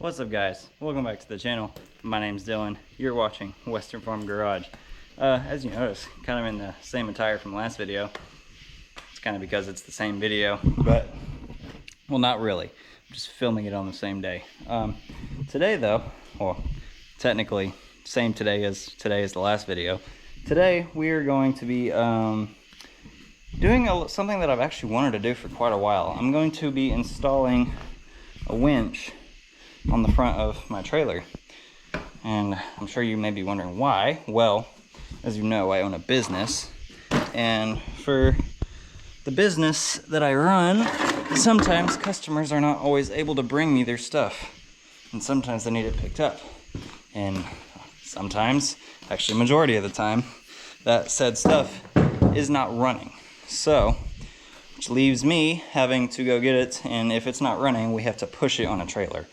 What's up, guys? Welcome back to the channel. My name's Dylan. You're watching Western Farm Garage. As you notice, kind of in the same attire from last video. It's kind of because it's the same video, but well, not really. I'm just filming it on the same day. Today though, well, technically same today as the last video. Today we are going to be doing something that I've actually wanted to do for quite a while. I'm going to be installing a winch on the front of my trailer, and I'm sure you may be wondering why. Well, as you know, I own a business, and for the business that I run, sometimes customers are not always able to bring me their stuff, and sometimes they need it picked up, and sometimes, actually majority of the time, that said stuff is not running. So which leaves me having to go get it, and if it's not running, we have to push it on a trailer.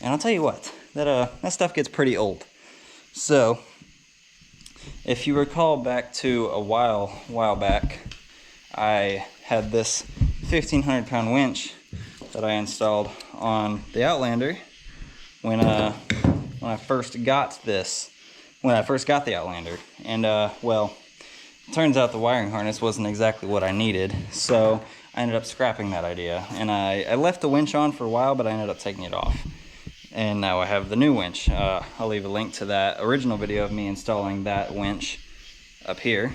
And I'll tell you what, that stuff gets pretty old. So if you recall back to a while back, I had this 1,500-pound winch that I installed on the Outlander when I first got the Outlander. And well, it turns out the wiring harness wasn't exactly what I needed, so I ended up scrapping that idea. And I left the winch on for a while, but I ended up taking it off. And now I have the new winch. I'll leave a link to that original video of me installing that winch up here.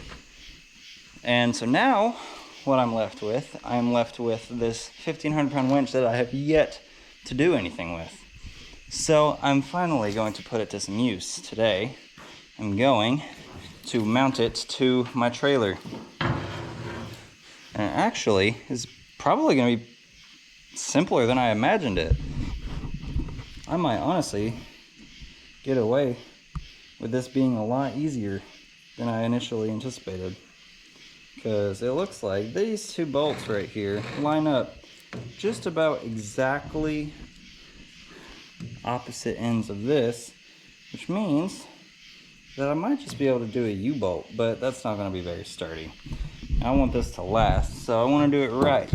And so now what I'm left with this 1,500-pound winch that I have yet to do anything with. So I'm finally going to put it to some use today. I'm going to mount it to my trailer. And it actually is probably going to be simpler than I imagined it. I might honestly get away with this being a lot easier than I initially anticipated, because it looks like these two bolts right here line up just about exactly opposite ends of this, which means that I might just be able to do a U-bolt, but that's not going to be very sturdy. I want this to last, so I want to do it right.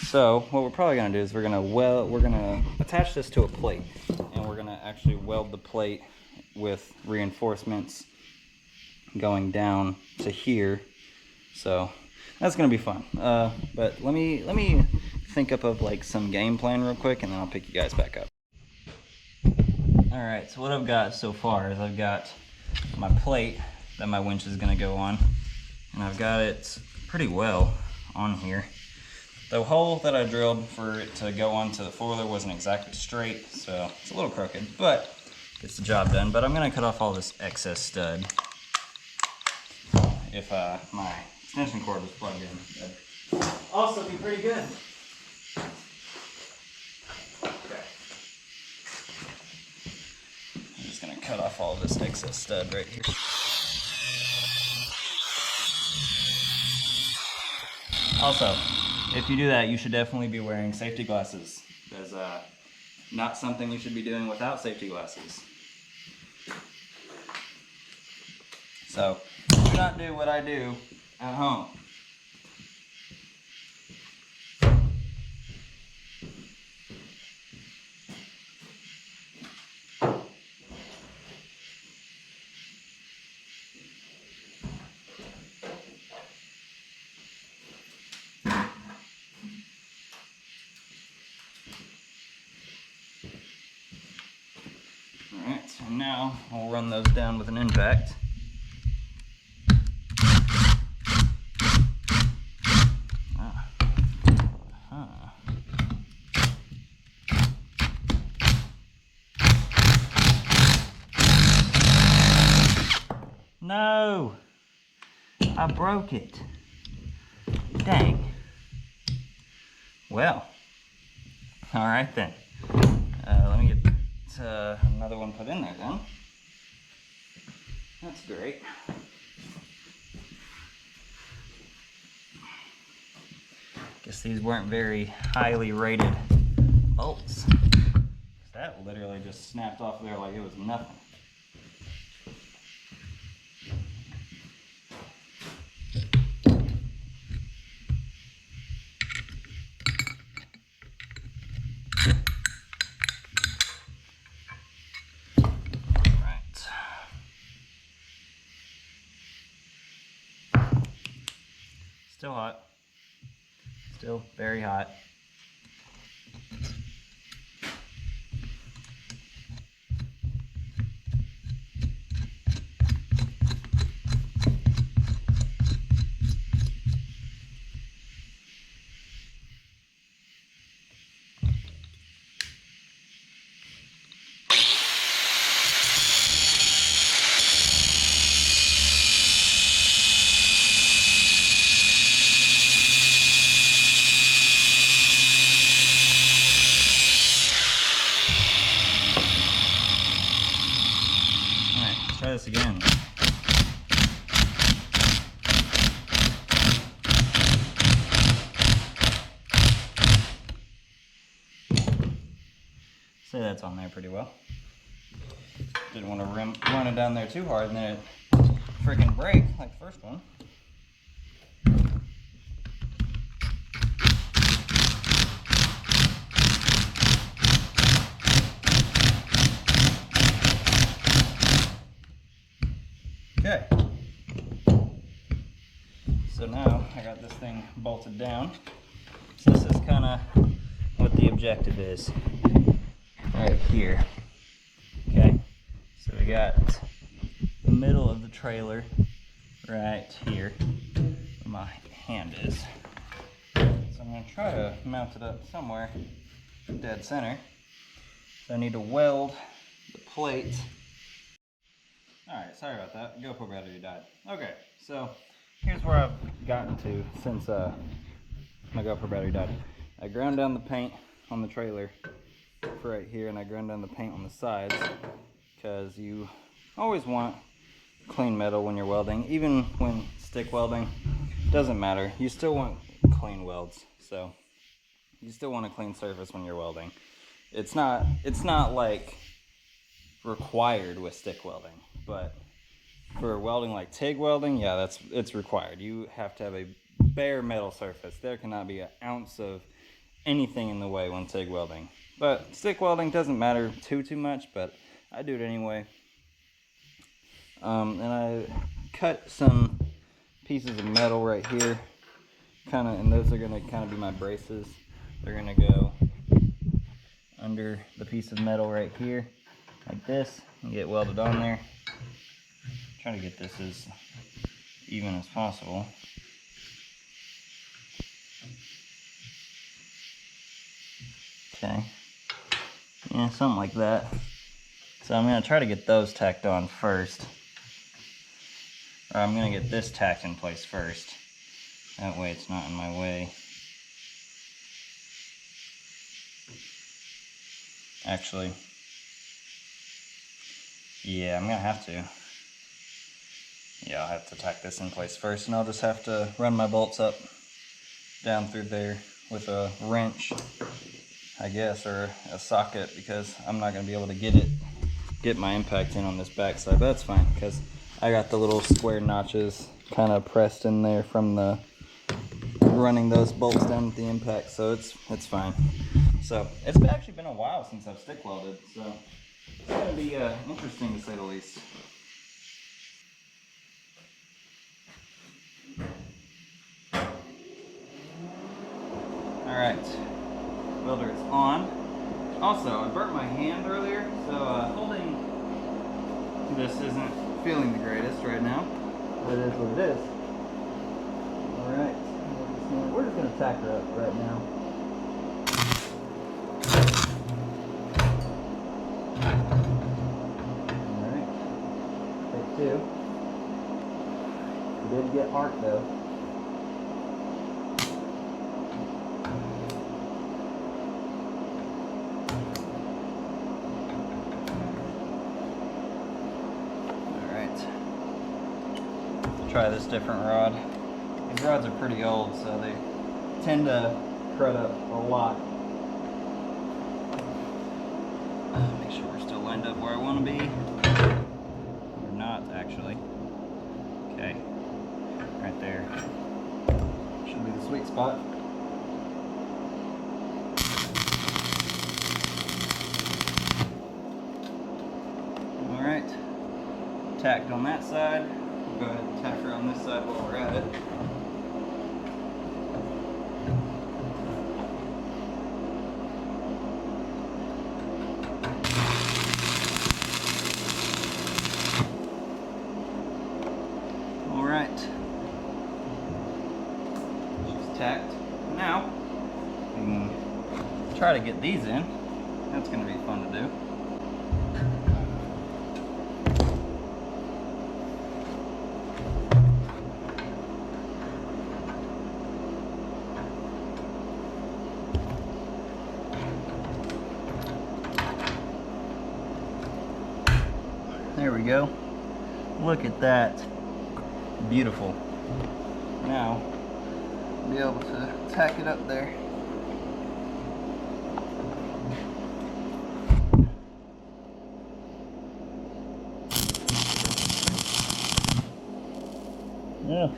So what we're probably going to do is we're going to attach this to a plate, and we're going to actually weld the plate with reinforcements going down to here. So that's going to be fun. But let me think up of like some game plan real quick, and then I'll pick you guys back up. All right, so what I've got so far is I've got my plate that my winch is going to go on, and I've got it pretty well on here. The hole that I drilled for it to go onto the four-wheeler wasn't exactly straight, so it's a little crooked, but gets the job done. But I'm going to cut off all this excess stud if my extension cord was plugged in. That'd also be pretty good. Okay. I'm just going to cut off all this excess stud right here. Also, if you do that, you should definitely be wearing safety glasses. There's not something you should be doing without safety glasses. So, do not do what I do at home. Alright, so now I'll run those down with an impact. No! I broke it. Dang. Well, alright then. Let me get another one put in there then. That's great. Guess these weren't very highly rated bolts. That literally just snapped off there like it was nothing. Still hot. Still very hot. Try this again. Say that's on there pretty well. Didn't want to run it down there too hard and then it freaking break like the first one. Okay, so now I got this thing bolted down. So this is kind of what the objective is right here. Okay, so we got the middle of the trailer right here where my hand is. So I'm going to try to mount it up somewhere dead center. So I need to weld the plate. Alright, sorry about that. GoPro battery died. Okay, so here's where I've gotten to since my GoPro battery died. I ground down the paint on the trailer for right here, and I ground down the paint on the sides because you always want clean metal when you're welding. Even when stick welding, doesn't matter. You still want clean welds, so you still want a clean surface when you're welding. It's not like required with stick welding, but for welding like TIG welding, yeah, it's required. You have to have a bare metal surface. There cannot be an ounce of anything in the way when TIG welding. But stick welding doesn't matter too much, but I do it anyway. And I cut some pieces of metal right here, and those are gonna kind of be my braces. They're gonna go under the piece of metal right here, like this, and get welded on there. Try to get this as even as possible. Okay, yeah, something like that. So I'm gonna try to get those tacked on first. Or I'm gonna get this tacked in place first. That way it's not in my way. Actually, yeah, I'm gonna have to. Yeah, I'll have to tack this in place first, and I'll just have to run my bolts up down through there with a wrench, I guess, or a socket, because I'm not gonna be able to get my impact in on this backside. But that's fine, because I got the little square notches kind of pressed in there from the running those bolts down with the impact, so it's fine. So it's actually been a while since I've stick welded, so it's gonna be interesting to say the least. Alright, welder is on. Also, I burnt my hand earlier, so holding this isn't feeling the greatest right now. But it is what it is. Alright, we're just going to tack her up right now. Alright, take two. We did get arc though. Try this different rod. These rods are pretty old, so they tend to crud up a lot. Make sure we're still lined up where I want to be. We're not, actually. Okay, right there. Should be the sweet spot. Alright, tacked on that side. Go ahead and tack her on this side while we're at it. try to get these in. That's gonna be fun to do. There we go. Look at that. Beautiful. Now, be able to tack it up there. Yeah.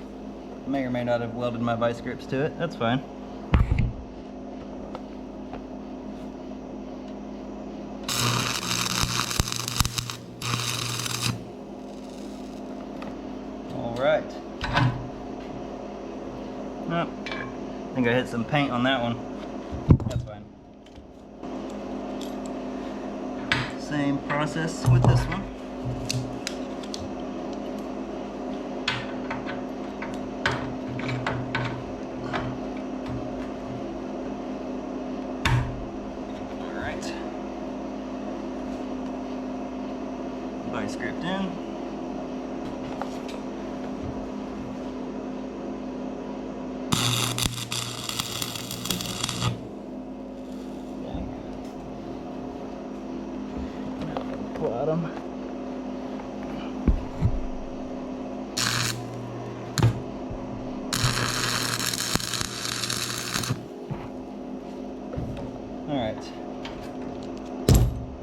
May or may not have welded my vice grips to it. That's fine. Alright. Nope. I think I hit some paint on that one. That's fine. Same process with this one. Alright. Vice gripped in. Bottom. Alright. I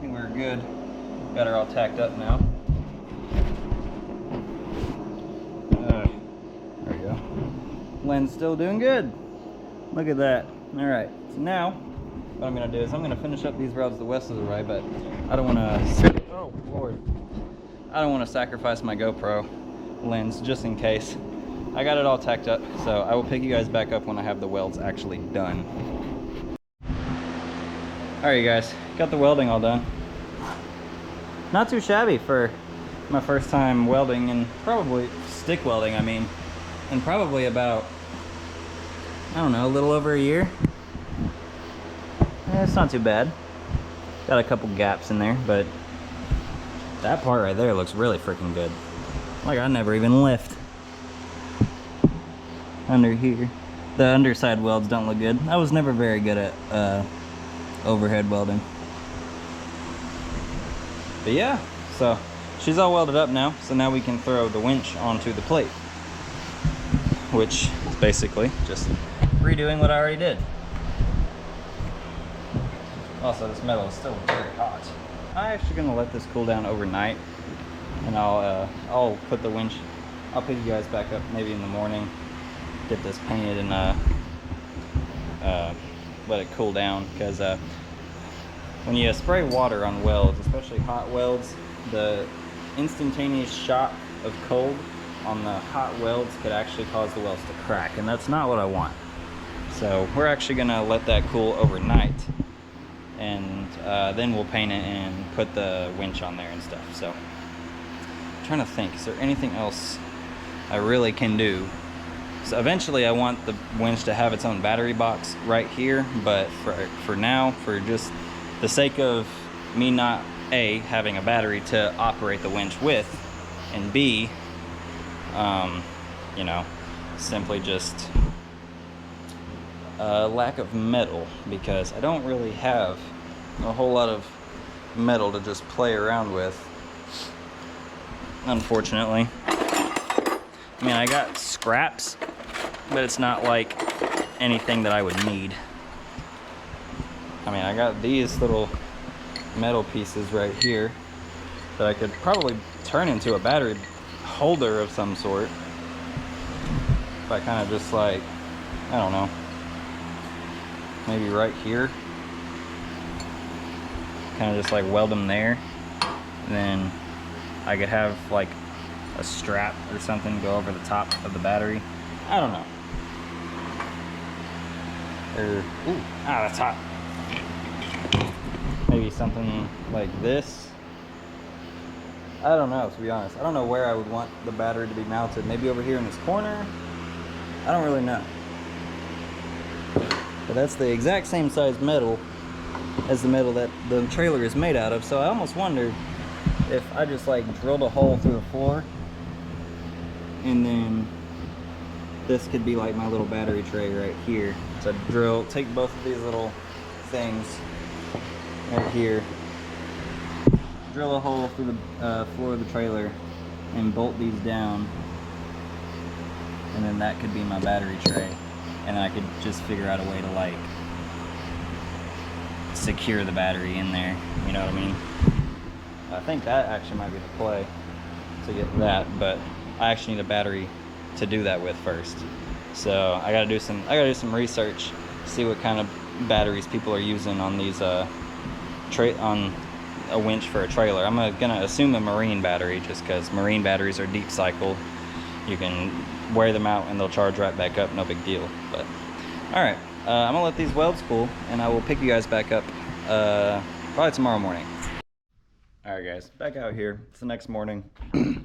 think we're good. Got her all tacked up now. There we go. Lens still doing good. Look at that. Alright, so now what I'm going to do is I'm going to finish up these rods the west of the rye, but I don't want to... Oh, Lord. I don't want to sacrifice my GoPro lens just in case. I got it all tacked up, so I will pick you guys back up when I have the welds actually done. Alright, you guys. Got the welding all done. Not too shabby for my first time welding, and probably stick welding, I mean. And probably about, I don't know, a little over a year. It's not too bad. Got a couple gaps in there, but that part right there looks really freaking good. Like I never even lift. Under here, the underside welds don't look good. I was never very good at overhead welding. But yeah, so she's all welded up now, so now we can throw the winch onto the plate, which is basically just redoing what I already did. Also, this metal is still very hot. I'm actually gonna let this cool down overnight, and I'll put the winch. I'll pick you guys back up maybe in the morning, get this painted, and let it cool down. Because when you spray water on welds, especially hot welds, the instantaneous shock of cold on the hot welds could actually cause the welds to crack, and that's not what I want. So we're actually gonna let that cool overnight, and then we'll paint it and put the winch on there and stuff. So I'm trying to think, is there anything else I really can do? So eventually I want the winch to have its own battery box right here, but for now, for just the sake of me not A, having a battery to operate the winch with, and B, you know, simply just lack of metal, because I don't really have a whole lot of metal to just play around with, unfortunately. I mean, I got scraps, but it's not like anything that I would need. I mean, I got these little metal pieces right here that I could probably turn into a battery holder of some sort if I kind of just like, I don't know, maybe right here, kind of just like weld them there, and then I could have like a strap or something go over the top of the battery. I don't know. Or, ooh, that's hot. Maybe something like this. I don't know, to be honest. I don't know where I would want the battery to be mounted. Maybe over here in this corner? I don't really know. But that's the exact same size metal as the metal that the trailer is made out of. So I almost wondered if I just like drilled a hole through the floor, and then this could be like my little battery tray right here. So take both of these little things right here, drill a hole through the floor of the trailer, and bolt these down, and then that could be my battery tray, and I could just figure out a way to like secure the battery in there, you know what I mean? I think that actually might be the play to get that, but I actually need a battery to do that with first. So I gotta do some research, see what kind of batteries people are using on these on a winch for a trailer. I'm gonna assume a marine battery, just because marine batteries are deep cycled. You can wear them out and they'll charge right back up, no big deal. But all right, I'm gonna let these welds cool, and I will pick you guys back up probably tomorrow morning. All right, guys, back out here. It's the next morning. I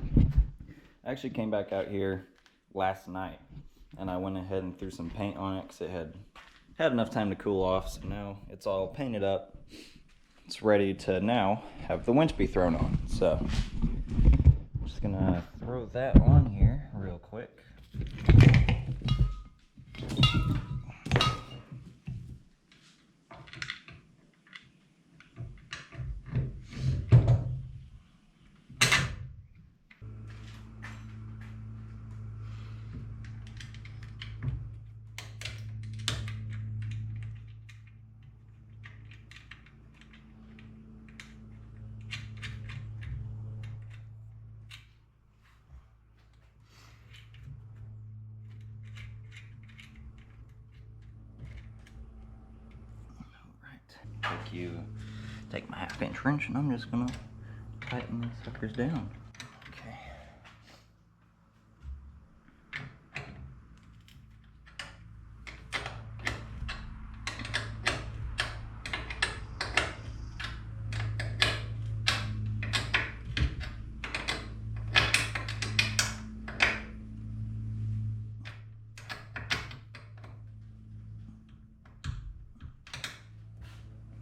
actually came back out here last night, and I went ahead and threw some paint on it because it had enough time to cool off. So now it's all painted up. It's ready to now have the winch be thrown on. So I'm just gonna throw that on here real quick. Take my 1/2-inch wrench, and I'm just gonna tighten these suckers down. Okay.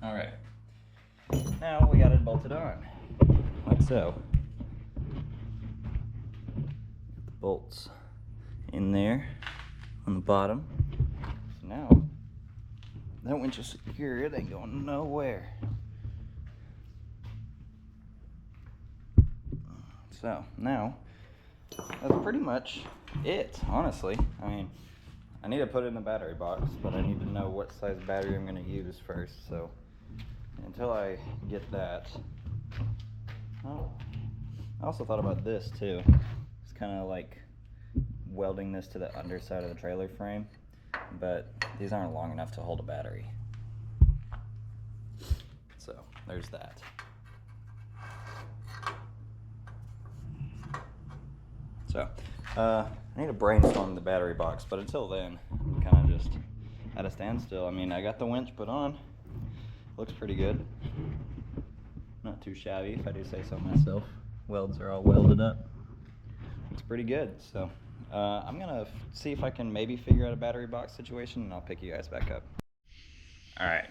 All right. Now we got it bolted on, like so. The bolts in there on the bottom. So now that winch is secure, it ain't going nowhere. So now that's pretty much it, honestly. I mean, I need to put it in a battery box, but I need to know what size battery I'm going to use first. So until I get that, oh, I also thought about this too. It's kind of like welding this to the underside of the trailer frame, but these aren't long enough to hold a battery. So there's that. So I need to brainstorm the battery box, but until then, I'm kind of just at a standstill. I mean, I got the winch put on. Looks pretty good. Not too shabby, if I do say so myself. Welds are all welded up. It's pretty good. So I'm gonna see if I can maybe figure out a battery box situation, and I'll pick you guys back up. All right,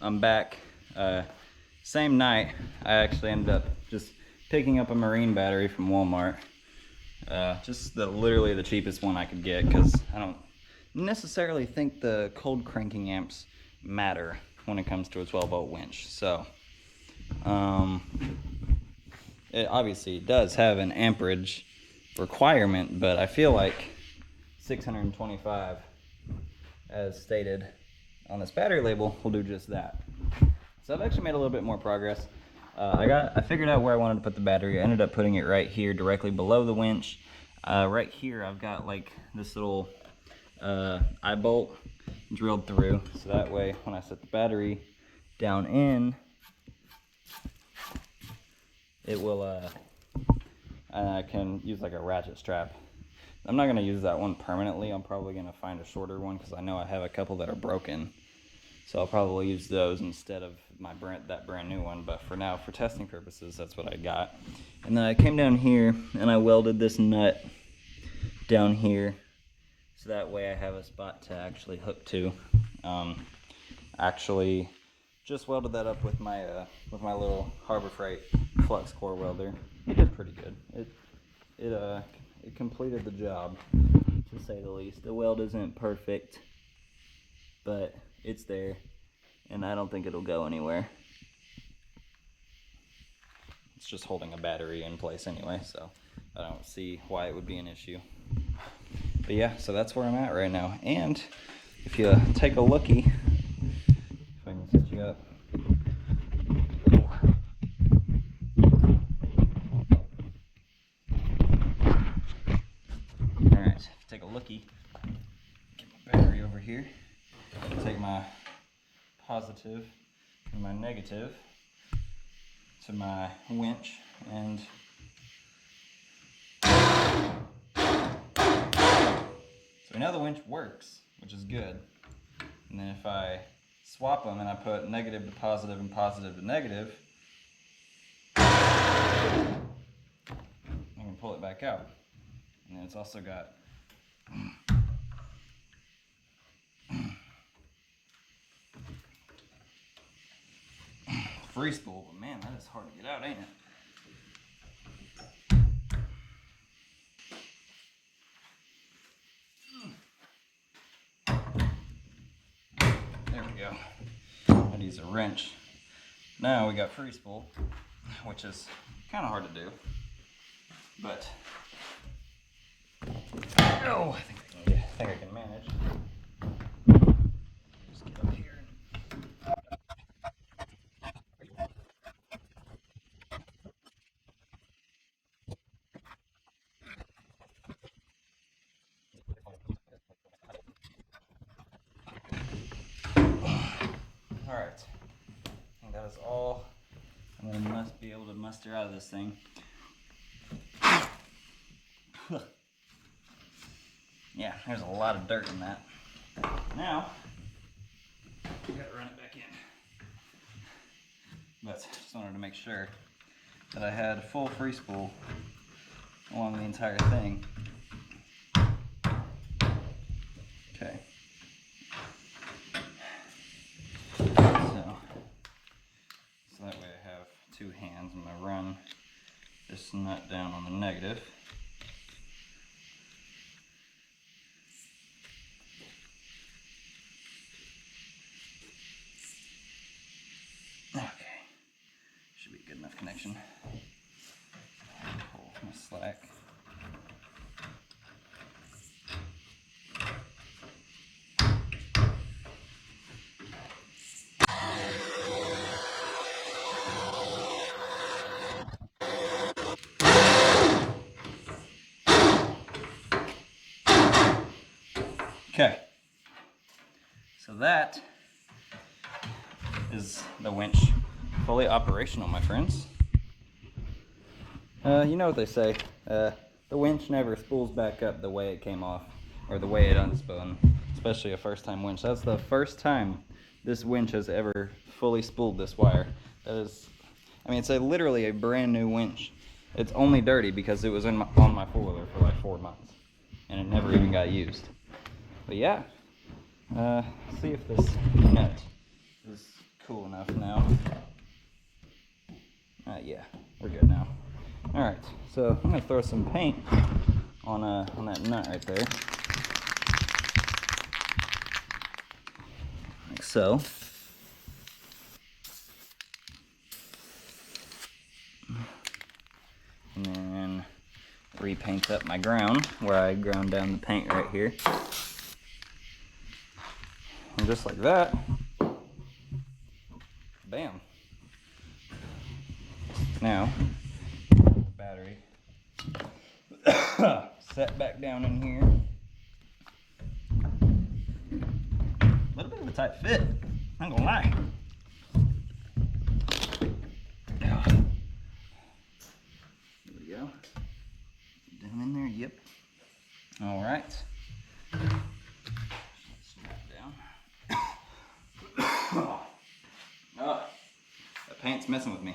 I'm back. Same night, I actually ended up just picking up a marine battery from Walmart. Just literally the cheapest one I could get, because I don't necessarily think the cold cranking amps matter when it comes to a 12-volt winch. So it obviously does have an amperage requirement, but I feel like 625, as stated on this battery label, will do just that. So I've actually made a little bit more progress. I figured out where I wanted to put the battery. I ended up putting it right here, directly below the winch. Right here I've got like this little eye bolt drilled through, so that way when I set the battery down in, it will I can use like a ratchet strap. I'm not going to use that one permanently. I'm probably going to find a shorter one, because I know I have a couple that are broken, so I'll probably use those instead of that brand new one. But for now, for testing purposes, that's what I got. And then I came down here and I welded this nut down here, so that way I have a spot to actually hook to. Actually, just welded that up with my little Harbor Freight flux core welder. It did pretty good. It completed the job, to say the least. The weld isn't perfect, but it's there, and I don't think it'll go anywhere. It's just holding a battery in place anyway, so I don't see why it would be an issue. But yeah, so that's where I'm at right now. And if you take a looky, if I can set you up. Alright, if you take a looky, get my battery over here. Take my positive and my negative to my winch, and so we know the winch works, which is good. And then if I swap them and I put negative to positive and positive to negative, I can pull it back out. And then it's also got free spool, but man, that is hard to get out, ain't it? There we go. I'd use a wrench. Now we got free spool, which is kind of hard to do, but oh, I think I can manage. Just get up here. All right, I think that is all I'm going to be able to muster out of this thing. Yeah, there's a lot of dirt in that. Now, we got to run it back in. But just wanted to make sure that I had full free spool along the entire thing. Okay. So that way I have two hands. I'm going to run this nut down on the negative. Okay. Should be a good enough connection. Pull my slack. Okay, so that is the winch fully operational, my friends. You know what they say, the winch never spools back up the way it came off, or the way it unspun, especially a first-time winch. That's the first time this winch has ever fully spooled this wire. That is, I mean, it's literally a brand new winch. It's only dirty because it was on my four-wheeler for like 4 months, and it never even got used. But yeah, see if this nut is cool enough now. Yeah, we're good now. All right, so I'm gonna throw some paint on that nut right there, like so. And then repaint up my ground where I ground down the paint right here. And just like that, bam. Now, battery set back down in here. A little bit of a tight fit, I'm not gonna lie. There we go. Down in there, yep. All right. Snap down. Oh, that paint's messing with me.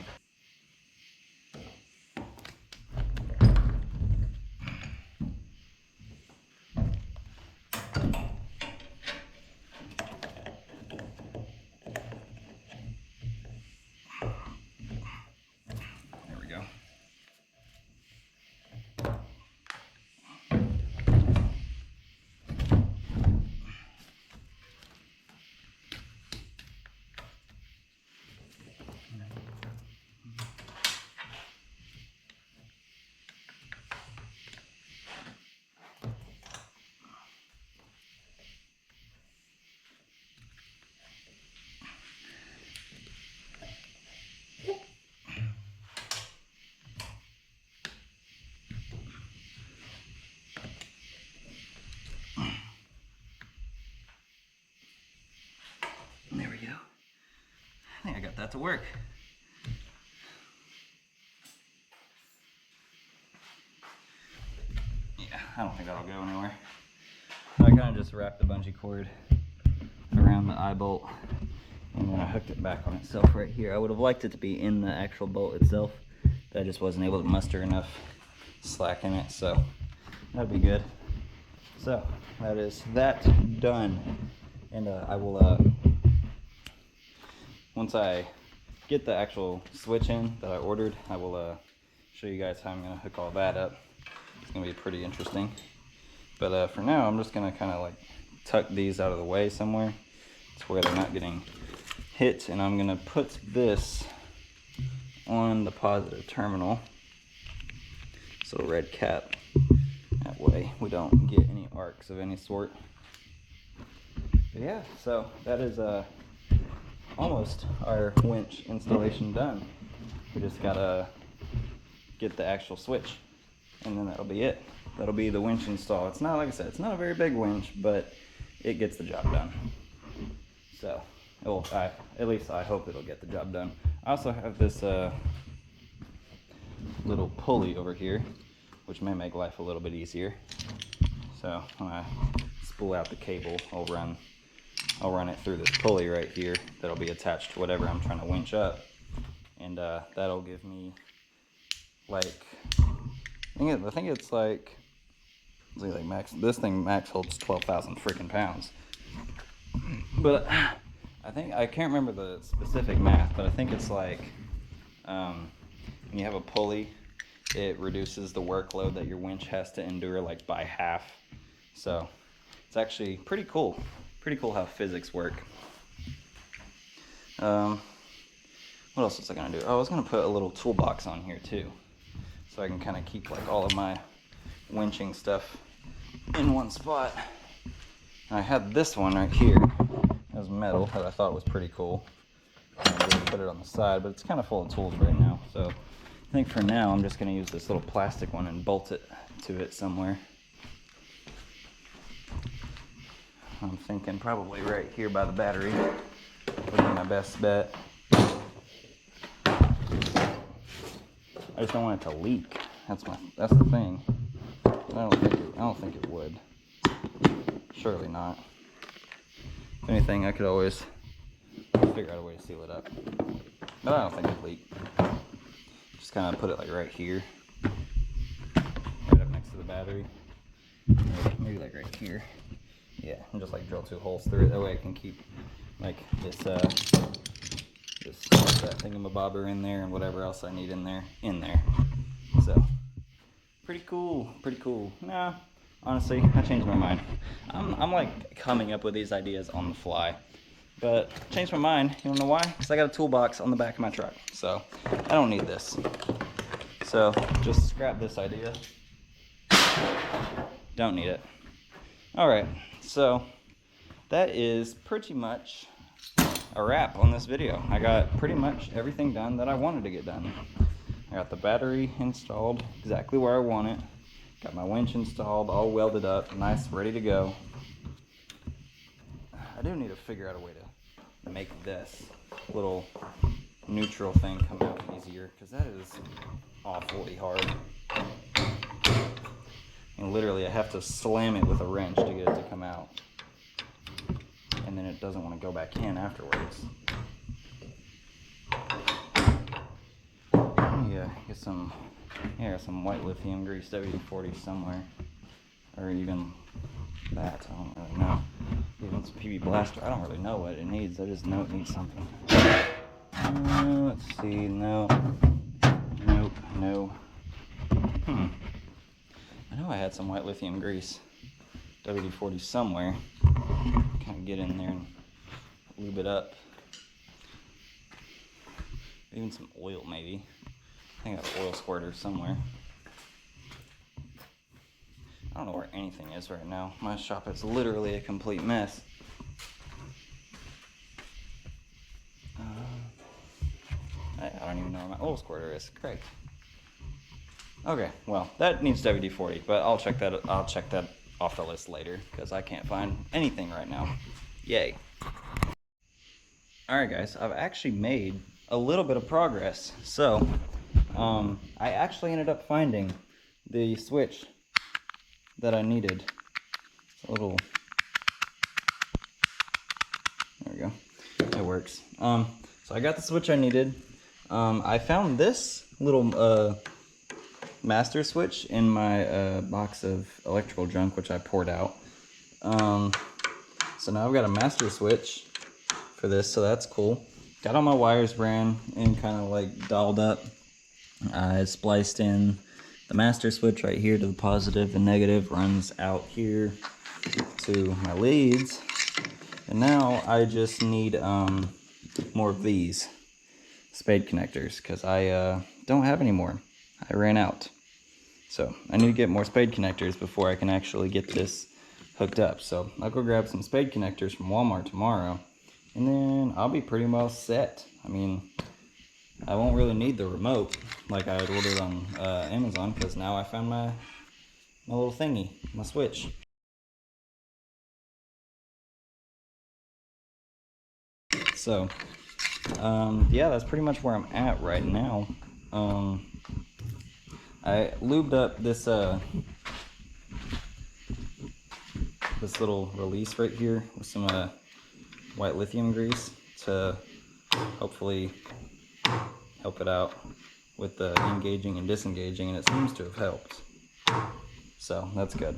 that to work. Yeah, I don't think that'll go anywhere. I kind of just wrapped the bungee cord around the eye bolt, and then I hooked it back on itself right here. I would have liked it to be in the actual bolt itself, but I just wasn't able to muster enough slack in it, so that'd be good. So that is that done, and I will once I get the actual switch in that I ordered, I will show you guys how I'm gonna hook all that up. It's gonna be pretty interesting, but for now I'm just gonna kind of like tuck these out of the way somewhere to where they're not getting hit, and I'm gonna put this on the positive terminal, this little red cap. That way we don't get any arcs of any sort. But yeah, so that is almost our winch installation done. We just gotta get the actual switch, and then that'll be it. That'll be the winch install. It's not, like I said, it's not a very big winch, but it gets the job done. So, well, at least I hope it'll get the job done. I also have this little pulley over here, which may make life a little bit easier. So when I spool out the cable, I'll run it through this pulley right here that'll be attached to whatever I'm trying to winch up, and that'll give me like I think it's like max. This thing max holds 12,000 freaking pounds. But I can't remember the specific math, but I think it's like when you have a pulley, it reduces the workload that your winch has to endure like by half. So it's actually pretty cool. Pretty cool how physics work. What else was I gonna do? Oh, I was gonna put a little toolbox on here too, so I can kind of keep like all of my winching stuff in one spot. And I had this one right here. It was metal that I thought was pretty cool. I didn't put it on the side, but it's kind of full of tools right now. So I think for now I'm just gonna use this little plastic one and bolt it to it somewhere. I'm thinking probably right here by the battery would be my best bet. I just don't want it to leak. That's the thing. I don't think it would. Surely not. If anything, I could always figure out a way to seal it up. But I don't think it'd leak. Just kind of put it like right here, right up next to the battery. Maybe like right here. Yeah, and just like drill 2 holes through it. That way I can keep like this that thingamabobber in there and whatever else I need in there. So pretty cool. Nah, honestly, I changed my mind. I'm like coming up with these ideas on the fly, but I changed my mind. You wanna know why? Because I got a toolbox on the back of my truck, so I don't need this. So just scrap this idea. Don't need it. All right. So that is pretty much a wrap on this video. I got pretty much everything done that I wanted to get done. I got the battery installed exactly where I want it. Got my winch installed, all welded up, nice, ready to go. I do need to figure out a way to make this little neutral thing come out easier, because that is awfully hard. And literally I have to slam it with a wrench to get it to come out. And then it doesn't want to go back in afterwards. Yeah, get some white lithium grease, WD-40 somewhere. Or even that, I don't really know. Even some PB Blaster, I don't really know what it needs. I just know it needs something. Let's see, no. Nope, no. I know I had some white lithium grease, WD-40 somewhere. Kind of get in there and lube it up. Even some oil, maybe. I think I have an oil squirter somewhere. I don't know where anything is right now. My shop is literally a complete mess. I don't even know where my oil squirter is. Great. Okay, well, that needs WD-40, but I'll check that off the list later, because I can't find anything right now. Yay. Alright guys, I've actually made a little bit of progress. So, I actually ended up finding the switch that I needed. A little, there we go, it works. So I got the switch I needed. I found this little master switch in my box of electrical junk, which I poured out. So now I've got a master switch for this, so that's cool. Got all my wires ran and kind of like dialed up. I spliced in the master switch right here to the positive and negative, runs out here to my leads. And now I just need more of these spade connectors because I don't have any more. I ran out. So I need to get more spade connectors before I can actually get this hooked up. So I'll go grab some spade connectors from Walmart tomorrow, and then I'll be pretty well set. I mean, I won't really need the remote like I had ordered on Amazon, because now I found my little thingy, my switch. So, yeah, that's pretty much where I'm at right now. I lubed up this this little release right here with some white lithium grease to hopefully help it out with the engaging and disengaging, and it seems to have helped. So that's good.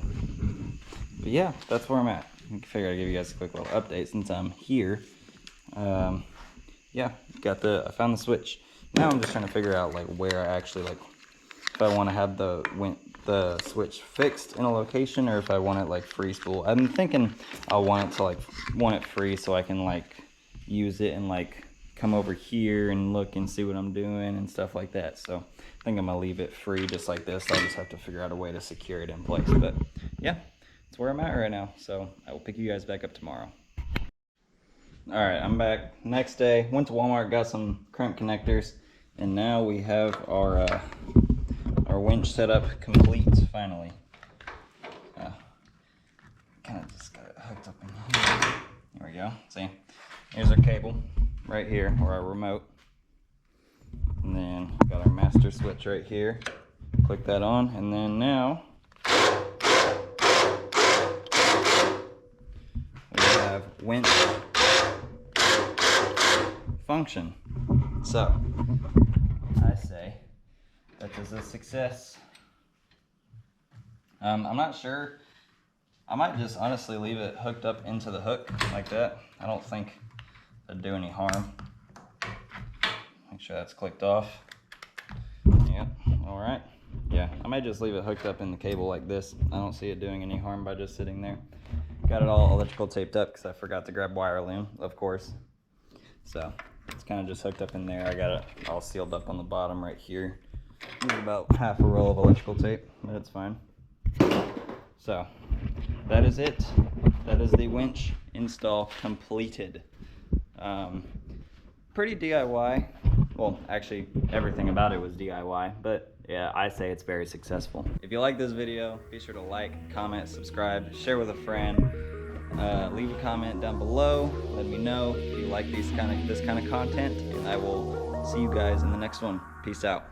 But yeah, that's where I'm at. I figured I'd give you guys a quick little update since I'm here. Yeah, I found the switch. Now I'm just trying to figure out like where I actually if I want to have the switch fixed in a location, or if I want it like free spool. I'm thinking I'll want it free so I can use it and come over here and look and see what I'm doing and stuff like that. So I think I'm gonna leave it free just like this. I'll just have to figure out a way to secure it in place. But yeah, that's where I'm at right now. So I will pick you guys back up tomorrow. All right, I'm back. Next day, went to Walmart, got some crimp connectors, and now we have our winch set up complete finally. Kind of just got it hooked up in here. There we go. See, here's our cable right here, or our remote, and then we got our master switch right here. Click that on, and then now we have winch function. So I say that is a success. I'm not sure. I might just honestly leave it hooked up into the hook like that. I don't think it'd do any harm. Make sure that's clicked off. Yep, all right. Yeah, I might just leave it hooked up in the cable like this. I don't see it doing any harm by just sitting there. Got it all electrical taped up because I forgot to grab wire loom, of course. So it's kind of just hooked up in there. I got it all sealed up on the bottom right here. Use about half a roll of electrical tape, but it's fine. So that is it. That is the winch install completed. Pretty DIY. Well, actually everything about it was DIY, but yeah, I say it's very successful. If you like this video, be sure to like, comment, subscribe, share with a friend. Leave a comment down below. Let me know if you like this kind of content, and I will see you guys in the next one. Peace out.